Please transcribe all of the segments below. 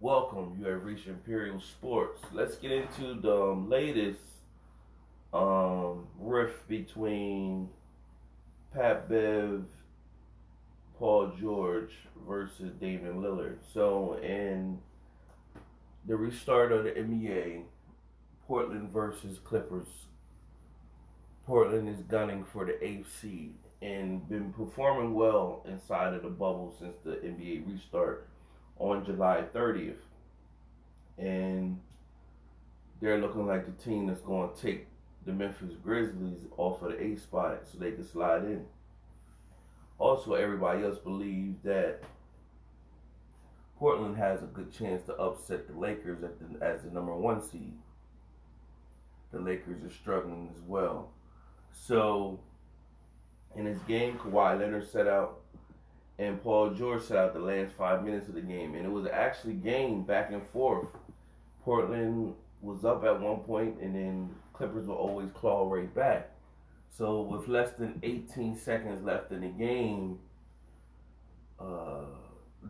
Welcome. You have reached Emperiol Sports. Let's get into the latest rift between Pat Bev, Paul George versus Damian Lillard. So, in the restart of the NBA, Portland versus Clippers. Portland is gunning for the eighth seed and been performing well inside of the bubble since the NBA restart on July 30th. And they're looking like the team that's going to take the Memphis Grizzlies off of the eighth spot so they can slide in. Also, everybody else believes that Portland has a good chance to upset the Lakers as the number one seed. The Lakers are struggling as well. So, in this game, Kawhi Leonard set out and Paul George set out the last 5 minutes of the game. And it was actually game back and forth. Portland was up at one point, and then Clippers will always claw right back. So with less than 18 seconds left in the game, uh,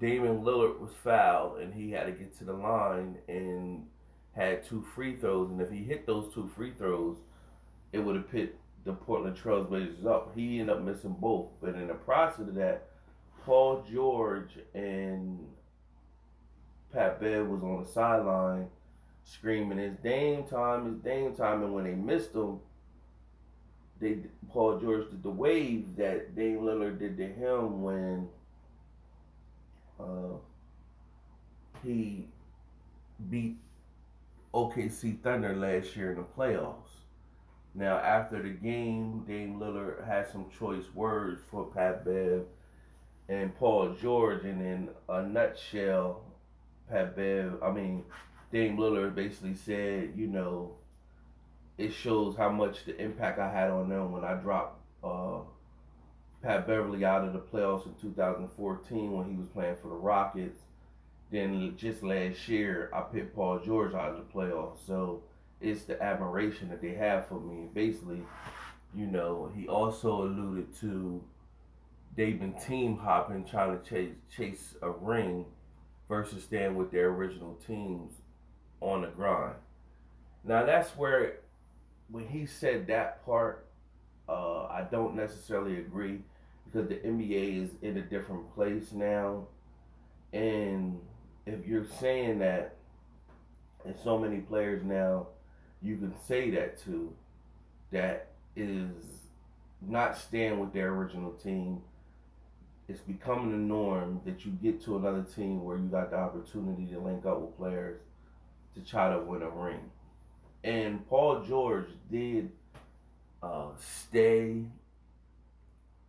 Damian Lillard was fouled, and he had to get to the line and had two free throws. And if he hit those two free throws, it would have put the Portland Trailblazers up. He ended up missing both. But in the process of that, Paul George and Pat Bev was on the sideline screaming, "It's Dame time! It's Dame time!" And when they missed him, Paul George did the wave that Dame Lillard did to him when uh, he beat OKC Thunder last year in the playoffs. Now, after the game, Dame Lillard had some choice words for Pat Bev and Paul George, and in a nutshell, Dame Lillard basically said, it shows how much the impact I had on them when I dropped Pat Beverley out of the playoffs in 2014 when he was playing for the Rockets. Then just last year, I picked Paul George out of the playoffs. So it's the admiration that they have for me. Basically, he also alluded to they've been team hopping, trying to chase a ring versus staying with their original teams on the grind. Now that's where, when he said that part, I don't necessarily agree because the NBA is in a different place now, and if you're saying that, and so many players now, you can say that too, that is not staying with their original team. It's becoming the norm that you get to another team where you got the opportunity to link up with players to try to win a ring. And Paul George did stay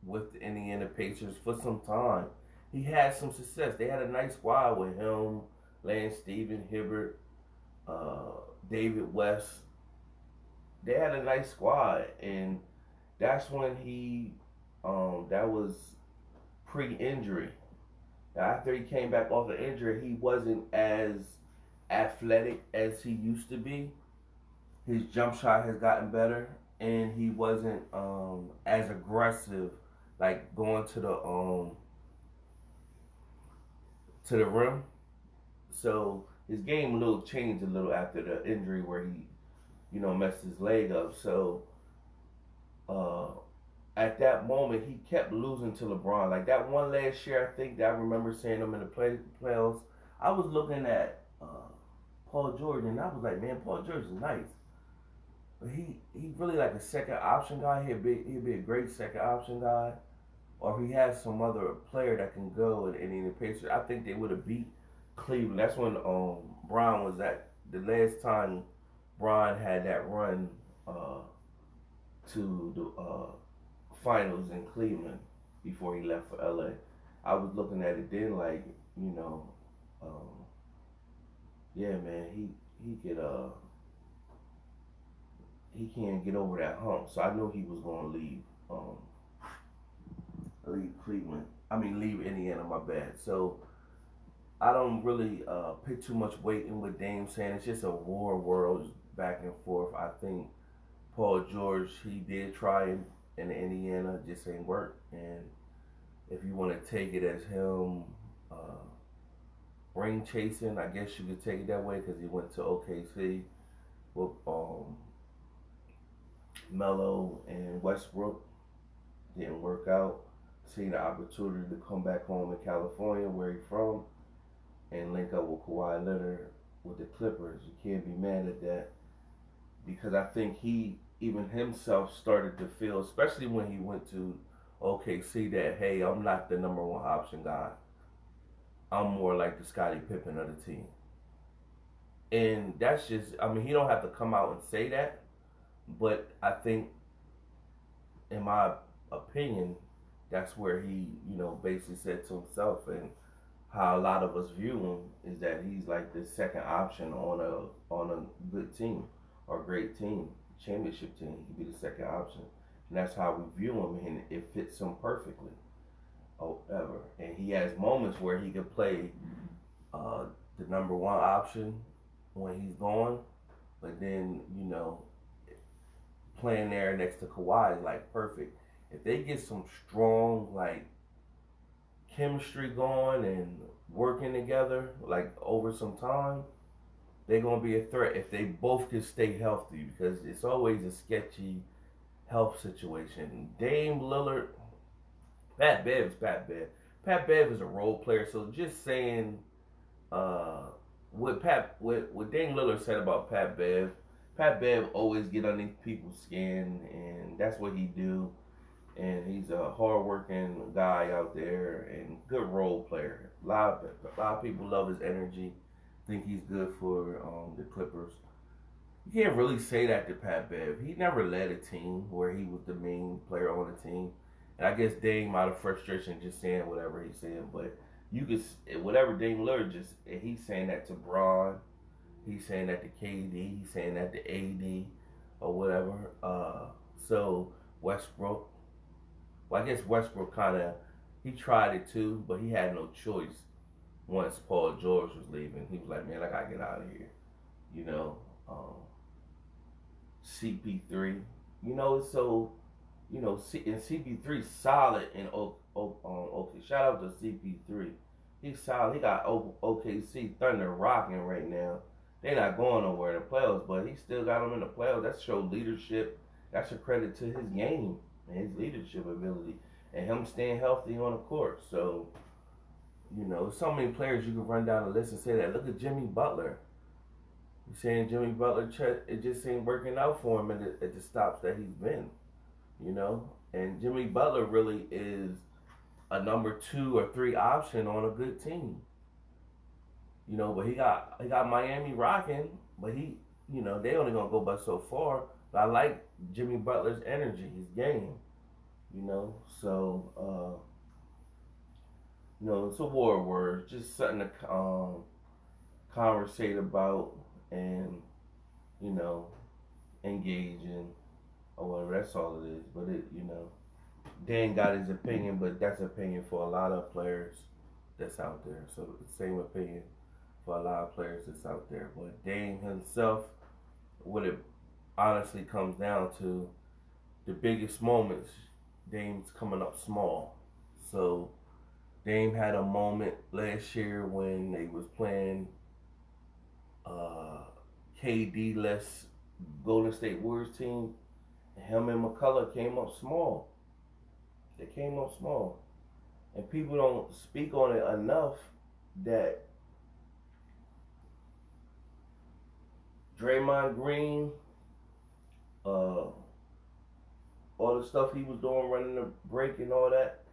with the Indiana Pacers for some time. He had some success. They had a nice squad with him, Lance Steven, Hibbert, David West. They had a nice squad, and that's when that was pre-injury. After he came back off the injury, he wasn't as athletic as he used to be. His jump shot has gotten better, and he wasn't as aggressive, like going to the rim. So his game a little changed a little after the injury where he, messed his leg up. So uh, at that moment, he kept losing to LeBron. Like that one last year, I think that I remember seeing him in the playoffs. I was looking at Paul George, and I was like, man, Paul George is nice. But he really like a second option guy. He'd be a great second option guy. Or if he has some other player that can go in the Pacers, I think they would have beat Cleveland. That's when Bron was at the last time Bron had that run to the finals in Cleveland before he left for LA. I was looking at it then like, um, yeah, man, he could he can't get over that hump. So I knew he was going to leave Cleveland. Leave Indiana. My bad. So I don't really put too much weight in what Dame's saying. It's just a war world back and forth. I think Paul George, he did try in Indiana, just ain't work. And if you want to take it as him ring chasing. I guess you could take it that way because he went to OKC with Melo and Westbrook. Didn't work out. Seen the opportunity to come back home in California, where he's from, and link up with Kawhi Leonard with the Clippers. You can't be mad at that because I think he even himself started to feel, especially when he went to OKC, that hey, I'm not the number one option guy. I'm more like the Scottie Pippen of the team. And that's just, I mean, he don't have to come out and say that, but I think, in my opinion, that's where he, basically said to himself, and how a lot of us view him is that he's like the second option on a good team or a great team, championship team. He could be the second option, and that's how we view him, and it fits him perfectly. Ever, and he has moments where he could play the number one option when he's gone, but then playing there next to Kawhi is like perfect. If they get some strong like chemistry going and working together like over some time, they're gonna be a threat if they both can stay healthy, because it's always a sketchy health situation. Dame Lillard. Pat Bev is Pat Bev. Pat Bev is a role player, so just saying what Dame Lillard said about Pat Bev always get underneath people's skin, and that's what he do. And he's a hard-working guy out there and good role player. A lot of people love his energy. Think he's good for the Clippers. You can't really say that to Pat Bev. He never led a team where he was the main player on the team. And I guess Dame, out of frustration, just saying whatever he's saying. But you could, whatever Dame Lillard he's saying that to Braun, he's saying that to KD, he's saying that to AD, or whatever. So Westbrook, well, I guess Westbrook he tried it too, but he had no choice once Paul George was leaving. He was like, man, I gotta get out of here. CP3, so. And CP3 solid in okay. Shout out to CP3. He's solid. He got OKC Thunder rocking right now. They're not going nowhere in the playoffs, but he still got them in the playoffs. That shows leadership. That's a credit to his game and his leadership ability and him staying healthy on the court. So, so many players you can run down the list and say that. Look at Jimmy Butler. You're saying Jimmy Butler, it just ain't working out for him at the stops that he's been. And Jimmy Butler really is a number 2 or 3 option on a good team. But he got Miami rocking, but they only gonna go by so far. But I like Jimmy Butler's energy, his game. So it's a war of words, just something to conversate about and engage in. Or whatever, that's all it is. But Dan got his opinion, but that's opinion for a lot of players that's out there. So the same opinion for a lot of players that's out there. But Dame himself, what it honestly comes down to, the biggest moments, Dame's coming up small. So Dame had a moment last year when they was playing KD-less Golden State Warriors team. Him and McCullough came up small. They came up small. And people don't speak on it enough that Draymond Green, all the stuff he was doing running the break and all that,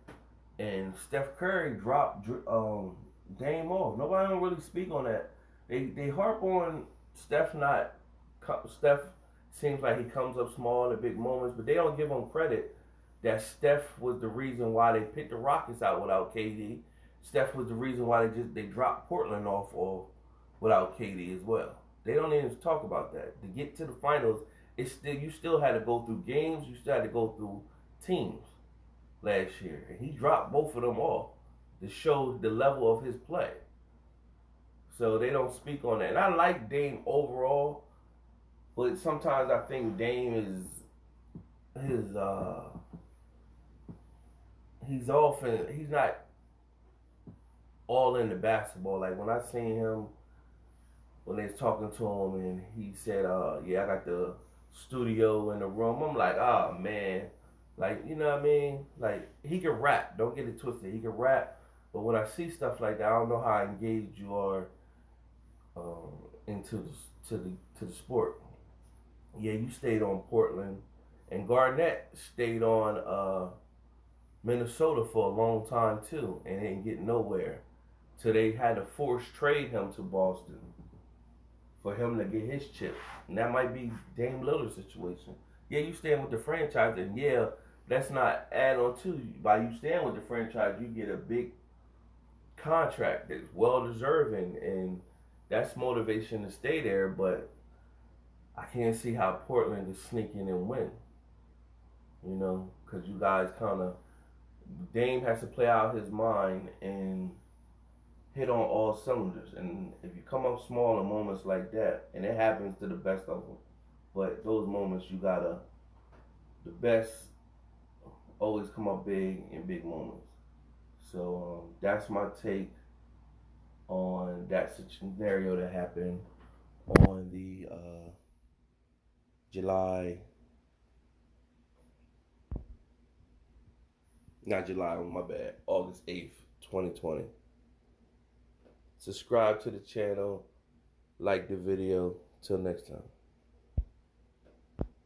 and Steph Curry dropped Dame off. Nobody don't really speak on that. They harp on Steph seems like he comes up small in big moments, but they don't give him credit that Steph was the reason why they picked the Rockets out without KD. Steph was the reason why they dropped Portland off without KD as well. They don't even talk about that. To get to the finals, you still had to go through games, you still had to go through teams last year. And he dropped both of them off to show the level of his play. So they don't speak on that. And I like Dame overall, but sometimes I think Dame he's off and he's not all into basketball. Like when I seen him, when they was talking to him, and he said, yeah, I got the studio in the room. I'm like, oh man, like you know what I mean? Like he can rap. Don't get it twisted. He can rap. But when I see stuff like that, I don't know how engaged you are into the sport. Yeah, you stayed on Portland, and Garnett stayed on Minnesota for a long time too, and didn't get nowhere. So they had to force trade him to Boston for him to get his chip. And that might be Dame Lillard's situation. Yeah, you stand with the franchise, and yeah, that's not add on to you. By you staying with the franchise, you get a big contract that's well deserving, and that's motivation to stay there. But I can't see how Portland is sneaking and win. You know, because you guys kind of Dame has to play out his mind and hit on all cylinders. And if you come up small in moments like that, and it happens to the best of them, but those moments you gotta, the best always come up big in big moments. So that's my take on that scenario that happened on the July, not July, my bad, August 8th, 2020. Subscribe to the channel, like the video. Till next time.